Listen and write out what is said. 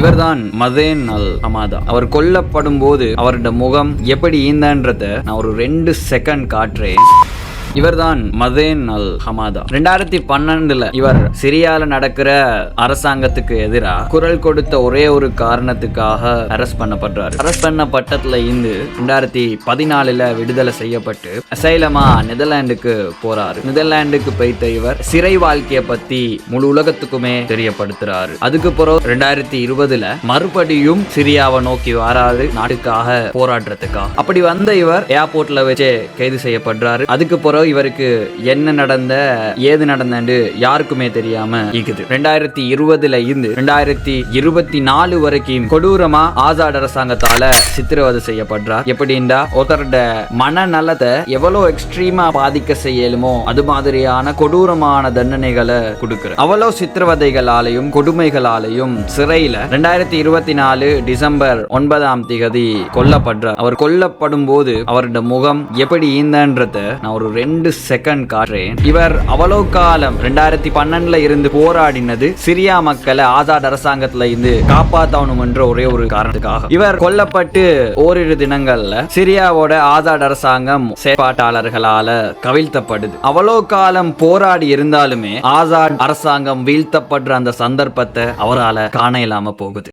இவர்தான் மதேன் அல் ஹமாதா. அவர் கொல்லப்படும் போது அவருடைய முகம் எப்படி ஈந்தான்றத நான் ஒரு 2 செகண்ட் காட்டுறேன். இவர்தான் மதேன் அல் ஹமாதா. 2012 இவர் சிரியால நடக்கிற அரசாங்கத்துக்கு எதிராக குரல் கொடுத்த ஒரே ஒரு காரணத்துக்காக அரெஸ்ட் பண்ணப்படுறாரு. அரெஸ்ட் பண்ணப்பட்டதுல இருந்து 2014 விடுதலை செய்யப்பட்டு அசைலமா நெதர்லாண்டுக்கு போறாரு. நெதர்லாண்டுக்கு போய்த்த இவர் சிறை வாழ்க்கைய பத்தி முழு உலகத்துக்குமே தெரியப்படுத்துறாரு. அதுக்கு பிறகு 2020 மறுபடியும் சிரியாவை நோக்கி வராரு நாட்டுக்காக போராடுறதுக்காக. அப்படி வந்த இவர் ஏர்போர்ட்ல வச்சு கைது செய்யப்படுறாரு. அதுக்கு பிறகு இவருக்கு என்ன நடந்த ஏது நடந்து யாருக்குமே தெரியாம இருக்குது. 2020 இருந்து 2024 வரைக்கும் கொடூரமா ஆசாட் அரசாங்கத்தால சித்திரவதை செய்யப்படுறார். எப்படின்னா ஒருத்தரோட மனநலத்தை எவ்வளவு எக்ஸ்ட்ரீமா பாதிக்க செய்யலுமோ அது மாதிரியான கொடூரமான தண்டனைகளை கொடுக்கிறார். அவ்வளவு சித்திரவதைகளாலையும் கொடுமைகளாலையும் சிறையில 2024 டிசம்பர் 9 கொல்லப்படுறார். அவர் கொல்லப்படும் போது அவருடைய முகம் எப்படி ஈந்தன்றத நான் ஒரு 2 செகண்ட் காட்டுறேன். இவர் அவ்வளவு காலம் 2012 இருந்து போராடினது சிரியா மக்களை ஆசாட் அரசாங்கத்துல இருந்து காப்பாற்றணும் என்ற ஒரே ஒரு காரணத்துக்காக. இவர் கொல்லப்பட்டு ஓரிரு தினங்கள்ல சிரியாவோட ஆசாட் அரசாங்கம் செயற்பாட்டாளர்களால கவிழ்த்தப்படுது. அவ்வளவு காலம் போராடி இருந்தாலுமே ஆசாட் அரசாங்கம் வீழ்த்தப்படுற அந்த சந்தர்ப்பத்தை அவரால் காண இல்லாம போகுது.